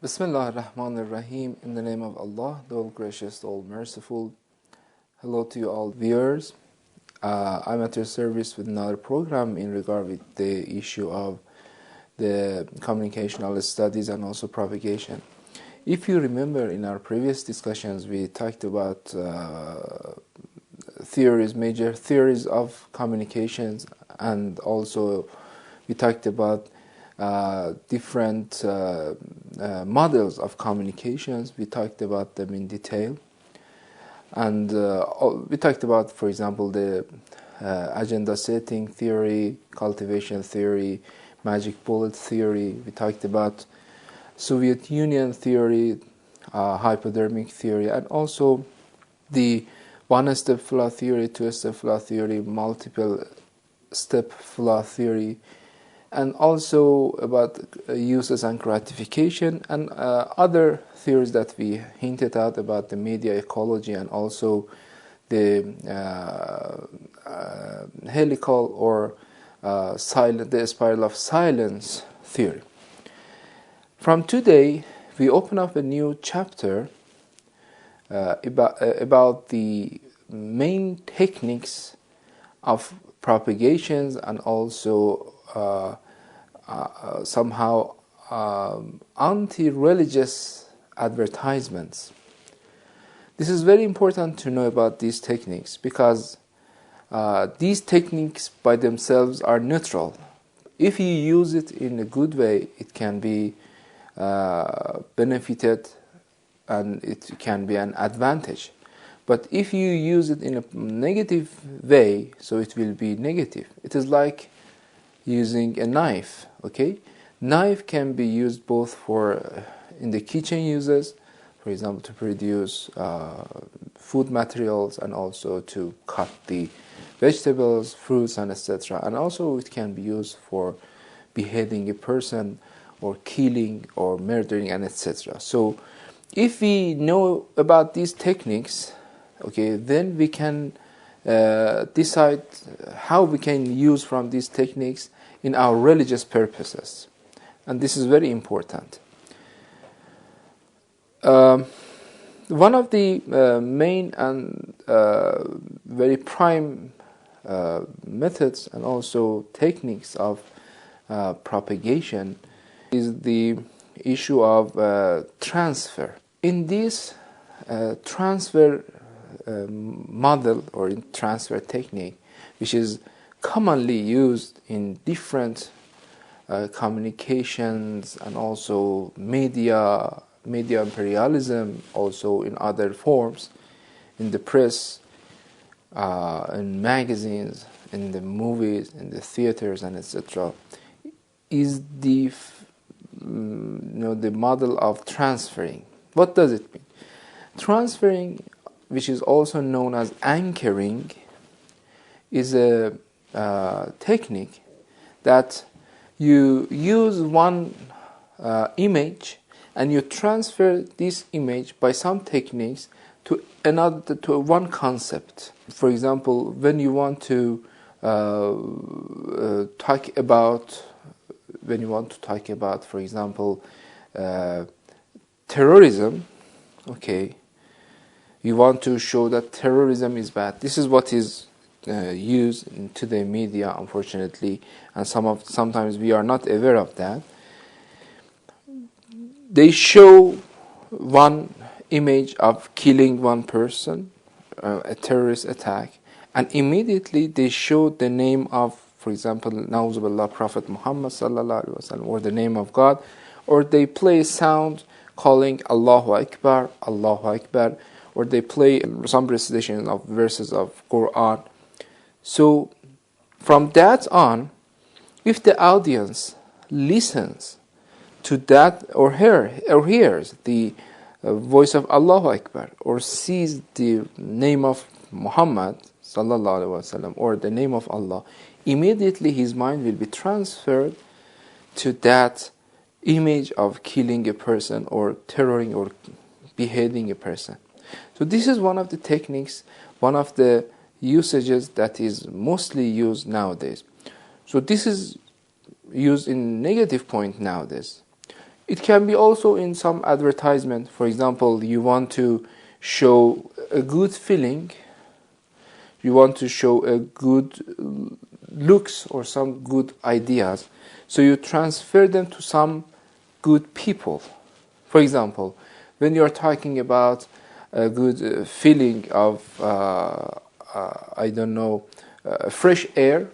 Bismillah ar-Rahman ar-Rahim. In the name of Allah, the All Gracious, the All Merciful. Hello to you all viewers. I'm at your service with another program in regard with the issue of the communicational studies and also propagation. If you remember, in our previous discussions, we talked about major theories of communications, and also we talked about different models of communications. We talked about them in detail, and we talked about, for example, the agenda setting theory, cultivation theory, magic bullet theory. We talked about Soviet Union theory, hypodermic theory, and also the one-step flow theory, two-step flow theory, multiple-step flow theory, and also about uses and gratification, and other theories that we hinted at about the media ecology, and also the helical or the spiral of silence theory. From today, we open up a new chapter about the main techniques of propagations, and also somehow anti-religious advertisements. This is very important to know about these techniques, because these techniques by themselves are neutral. If you use it in a good way, it can be benefited and it can be an advantage. But if you use it in a negative way, so it will be negative. It is like using a knife. Knife can be used both for in the kitchen uses, for example, to produce food materials, and also to cut the vegetables, fruits, and etc. And also it can be used for beheading a person, or killing, or murdering, and etc. So if we know about these techniques, then we can decide how we can use from these techniques in our religious purposes, and this is very important. One of the main and very prime methods and also techniques of propagation is the issue of transfer. In this transfer model, or in transfer technique, which is commonly used in different communications, and also media imperialism, also in other forms, in the press, in magazines, in the movies, in the theaters, and etc., is the model of transferring. What does it mean? Transferring, which is also known as anchoring, is a technique that you use one image, and you transfer this image by some techniques to one concept. For example, when you want to talk about, for example, terrorism, you want to show that terrorism is bad. This is what is used in today's media, unfortunately, and sometimes we are not aware of that. They show one image of killing one person, a terrorist attack, and immediately they show the name of, for example, Na'uzubillah, Prophet Muhammad sallallahu alaihi wasallam, or the name of God, or they play sound calling Allahu Akbar, Allahu Akbar, or they play some recitation of verses of Quran. So from that on, if the audience listens to that, or hears the voice of Allahu Akbar, or sees the name of Muhammad sallallahu alaihi wasallam, or the name of Allah, immediately his mind will be transferred to that image of killing a person, or terroring, or beheading a person. So this is one of the techniques, one of the usages that is mostly used nowadays. So this is used in negative point nowadays. It can be also in some advertisement. For example, you want to show a good feeling, you want to show a good looks or some good ideas, so you transfer them to some good people. For example, when you are talking about a good feeling of fresh air,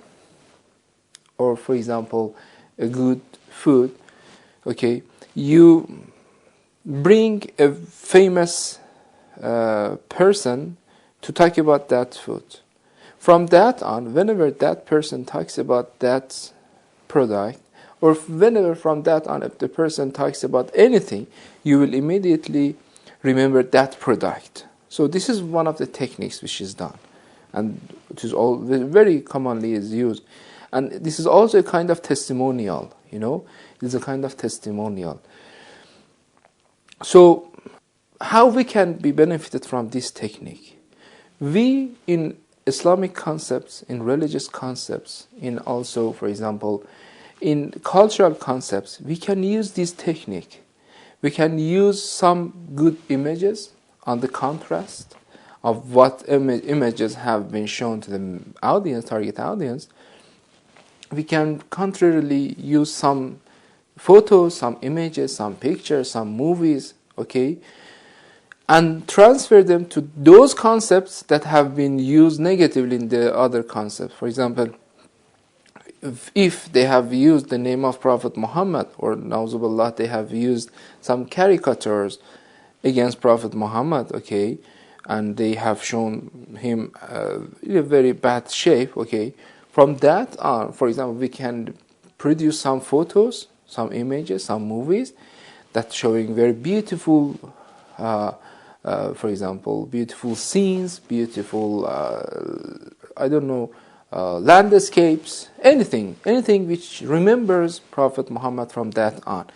or for example a good food, okay, you bring a famous person to talk about that food. From that on, whenever that person talks about that product, or whenever from that on, if the person talks about anything, you will immediately remember that product. So this is one of the techniques which is done, and it is all very commonly is used. And this is also a kind of testimonial, you know, it is a kind of testimonial. So how we can be benefited from this technique? We, in Islamic concepts, in religious concepts, in also, for example, in cultural concepts, we can use this technique. We can use some good images on the contrast of what images have been shown to the audience, target audience. We can contrarily use some photos, some images, some pictures, some movies, okay, and transfer them to those concepts that have been used negatively in the other concepts. For example, if they have used the name of Prophet Muhammad, or na'uzubillah, they have used some caricatures against Prophet Muhammad, okay, and they have shown him in a very bad shape, okay, from that on, for example, we can produce some photos, some images, some movies that showing very beautiful for example, beautiful scenes, beautiful, landscapes, anything which remembers Prophet Muhammad from that on,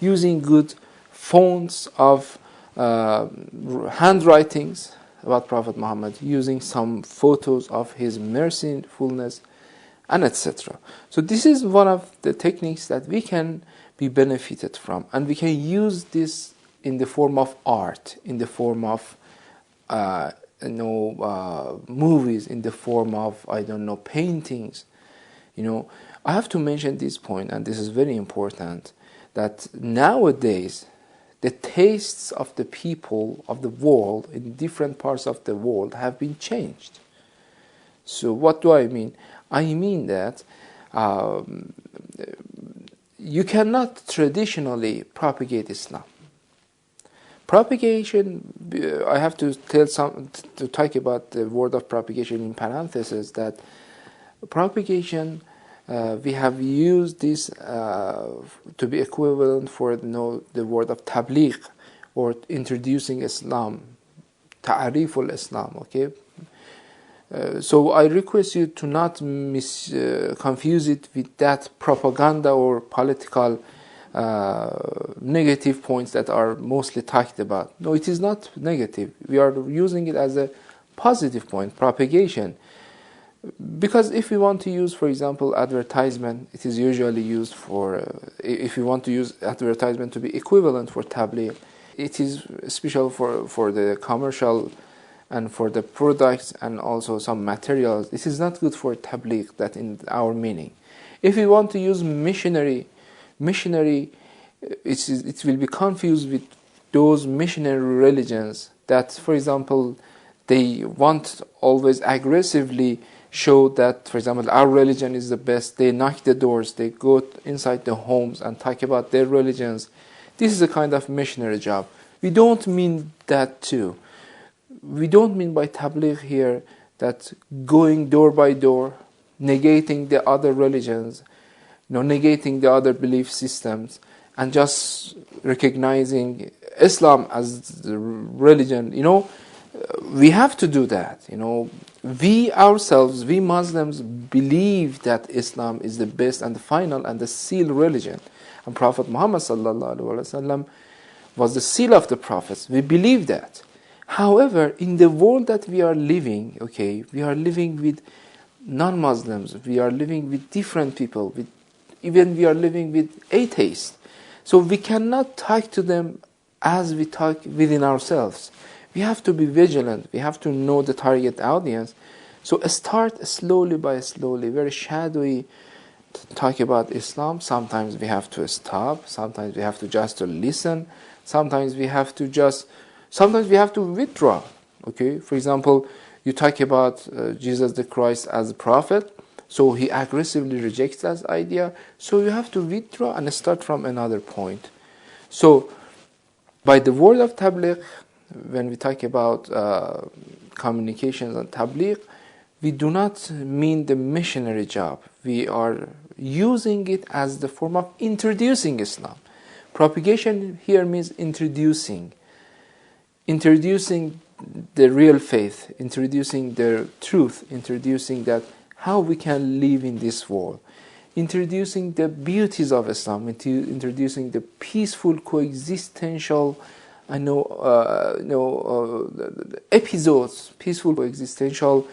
using good fonts of handwritings about Prophet Muhammad, using some photos of his mercifulness, and etc. So this is one of the techniques that we can be benefited from, and we can use this in the form of art, in the form of movies, in the form of paintings. I have to mention this point, and this is very important, that nowadays the tastes of the people of the world in different parts of the world have been changed. So what do I mean? I mean that you cannot traditionally propagate Islam. Propagation, I have to talk about the word of propagation in parentheses, that propagation, we have used this to be equivalent for the word of Tabigh, or introducing Islam, ta'ariful Islam, okay? So I request you to not confuse it with that propaganda or political negative points that are mostly talked about. No, it is not negative. We are using it as a positive point, propagation. Because if we want to use, for example, advertisement, it is usually used for, if we want to use advertisement to be equivalent for Tabligh, it is special for the commercial and for the products and also some materials. This is not good for Tabligh, that in our meaning. If we want to use missionary, it will be confused with those missionary religions that, for example, they want always aggressively show that, for example, our religion is the best. They knock the doors, they go inside the homes and talk about their religions. This is a kind of missionary job. We don't mean that too. We don't mean by Tabligh here that going door by door, negating the other religions, negating the other belief systems, and just recognizing Islam as the religion. We have to do that. We ourselves, we Muslims, believe that Islam is the best and the final and the seal religion. And Prophet Muhammad ﷺ was the seal of the prophets. We believe that. However, in the world that we are living, okay, we are living with non-Muslims, we are living with different people, even we are living with atheists. So we cannot talk to them as we talk within ourselves. We have to be vigilant. We have to know the target audience. So start slowly by slowly, very shadowy, talk about Islam. Sometimes we have to stop. Sometimes we have to just to listen. Sometimes we have to withdraw. Okay, for example, you talk about Jesus the Christ as a prophet, so he aggressively rejects that idea. So you have to withdraw and start from another point. So by the word of Tabligh, when we talk about communications and Tabligh, we do not mean the missionary job. We are using it as the form of introducing Islam. Propagation here means introducing the real faith, introducing the truth, introducing that how we can live in this world, introducing the beauties of Islam, introducing the peaceful coexistential episodes, peaceful coexistential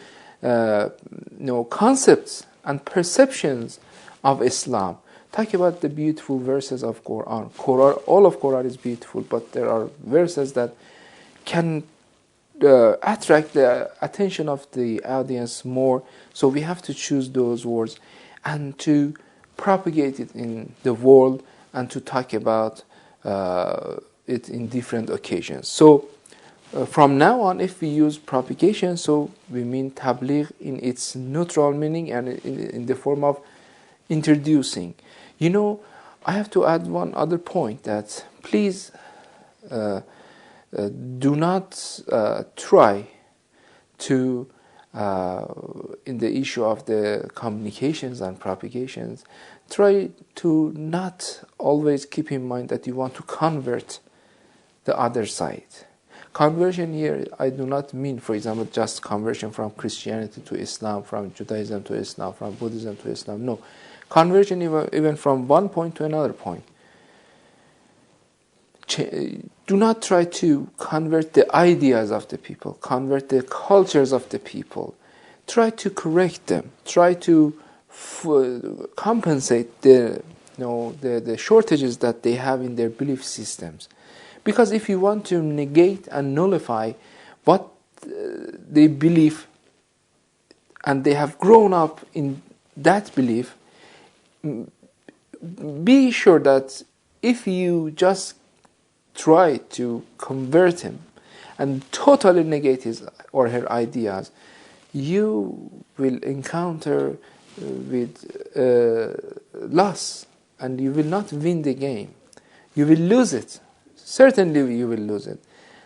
concepts and perceptions of Islam. Talk about the beautiful verses of Quran. All of Quran is beautiful, but there are verses that can attract the attention of the audience more. So we have to choose those words and to propagate it in the world and to talk about it in different occasions. So from now on, if we use propagation, so we mean Tabligh in its neutral meaning and in the form of introducing. I have to add one other point, that please do not try to, in the issue of the communications and propagations, try to not always keep in mind that you want to convert the other side. Conversion here, I do not mean, for example, just conversion from Christianity to Islam, from Judaism to Islam, from Buddhism to Islam. No. Conversion even from one point to another point. Do not try to convert the ideas of the people, convert the cultures of the people. Try to correct them. Try to compensate the shortages that they have in their belief systems. Because if you want to negate and nullify what they believe, and they have grown up in that belief, be sure that if you just try to convert him and totally negate his or her ideas, you will encounter with loss, and you will not win the game. You will lose it. Certainly you will lose it.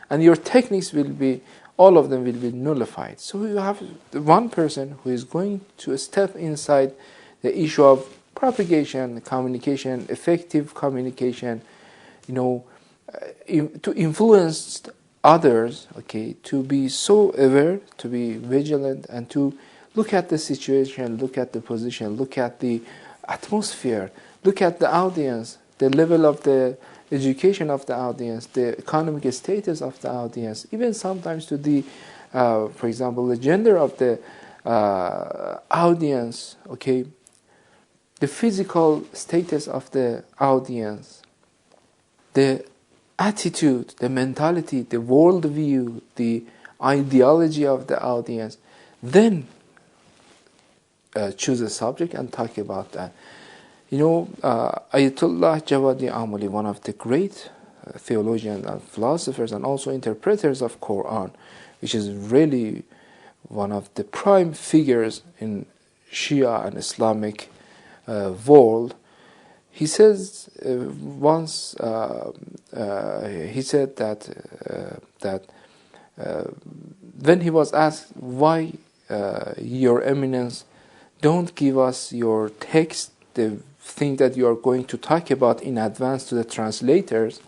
And your techniques will be, all of them will be nullified. So you have one person who is going to step inside the issue of propagation, communication, effective communication, to influence others, to be so aware, to be vigilant, and to look at the situation, look at the position, look at the atmosphere, look at the audience, the level of the education of the audience, the economic status of the audience, even sometimes to the, for example, the gender of the audience, the physical status of the audience, the attitude, the mentality, the worldview, the ideology of the audience. Then choose a subject and talk about that. Ayatollah Jawadi Amali, one of the great theologians and philosophers and also interpreters of Quran, which is really one of the prime figures in Shia and Islamic world, he says once he said that when he was asked, why Your Eminence don't give us your text, the thing that you are going to talk about in advance to the translators,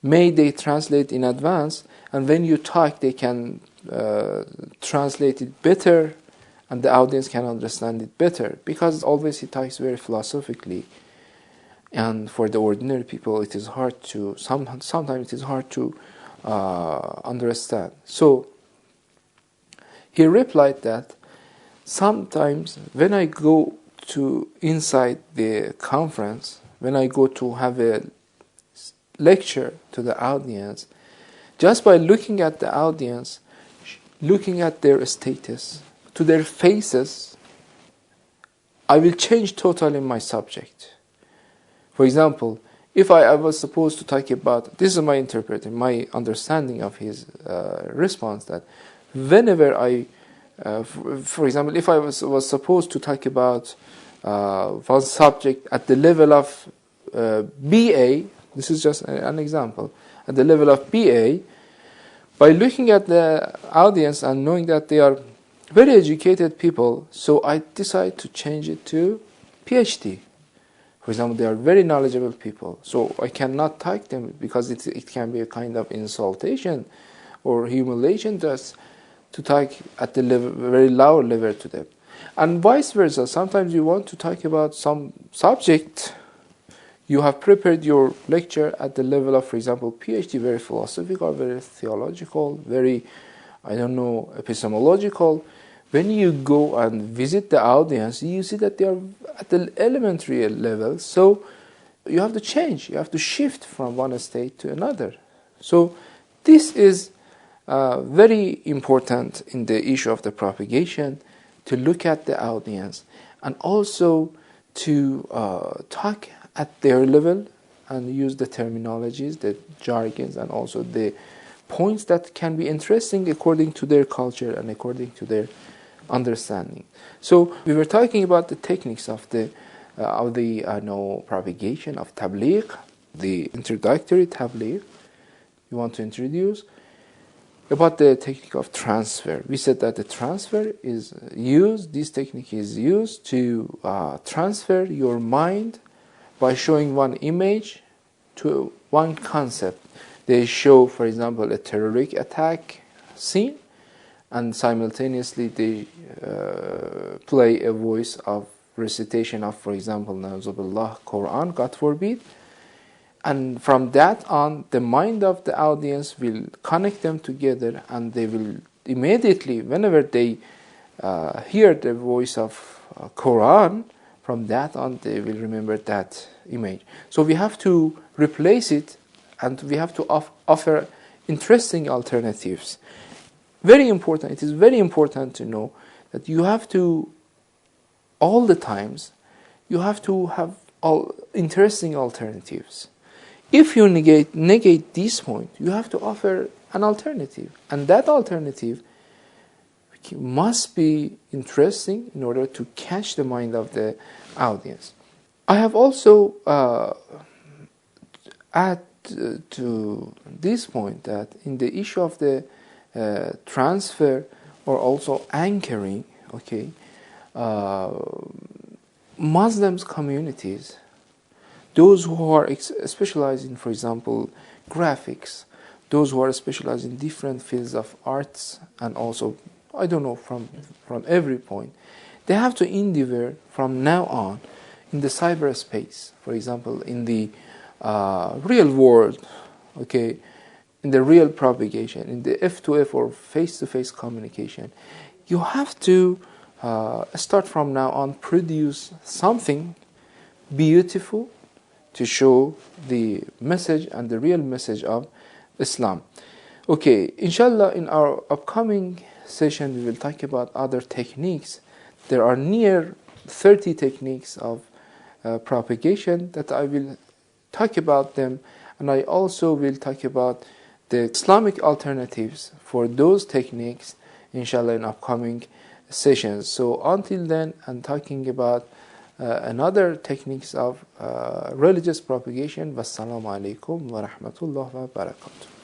may they translate in advance, and when you talk they can translate it better and the audience can understand it better, because always he talks very philosophically, and for the ordinary people it is hard to, sometimes it is hard to understand. So he replied that sometimes when I go to inside the conference when I go to have a lecture to the audience, just by looking at the audience, looking at their status, to their faces, I will change totally my subject. For example, if I was supposed to talk about, this is my interpreting, my understanding of his response, that whenever I, for example, if I was supposed to talk about one subject at the level of BA, this is just an example, at the level of BA, by looking at the audience and knowing that they are very educated people, so I decide to change it to PhD. For example, they are very knowledgeable people, so I cannot tag them because it can be a kind of insultation or humiliation just to talk at the level, very low level to them. And vice versa, sometimes you want to talk about some subject, you have prepared your lecture at the level of, for example, PhD, very philosophical, very theological, very, epistemological. When you go and visit the audience, you see that they are at the elementary level, so you have to change, you have to shift from one state to another. So this is very important in the issue of the propagation, to look at the audience and also to talk at their level and use the terminologies, the jargons, and also the points that can be interesting according to their culture and according to their understanding. So we were talking about the techniques of the propagation of Tabigh, the introductory Tabigh. We want to introduce about the technique of transfer. We said that the transfer is used, this technique is used to transfer your mind by showing one image to one concept. They show, for example, a terrorist attack scene, and simultaneously they play a voice of recitation of, for example, Na'uzubillah, Quran, God forbid. And from that on, the mind of the audience will connect them together, and they will immediately, whenever they hear the voice of Quran, from that on they will remember that image. So we have to replace it, and we have to offer interesting alternatives. Very important, it is very important to know that you have to, all the times, you have to have interesting alternatives. If you negate this point, you have to offer an alternative, and that alternative must be interesting in order to catch the mind of the audience. I have also add to this point that in the issue of the transfer or also anchoring, Muslims communities, those who are specialized in, for example, graphics, those who are specialized in different fields of arts, and also, from every point, they have to endeavor from now on in the cyberspace, for example, in the real world, in the real propagation, in the F2F or face-to-face communication. You have to start from now on, produce something beautiful to show the message and the real message of Islam. Inshallah, in our upcoming session we will talk about other techniques. There are near 30 techniques of propagation that I will talk about them, and I also will talk about the Islamic alternatives for those techniques, inshallah, in upcoming sessions. So until then, I'm talking about another techniques of religious propagation. Wassalamu alaikum wa rahmatullah wa barakatuh.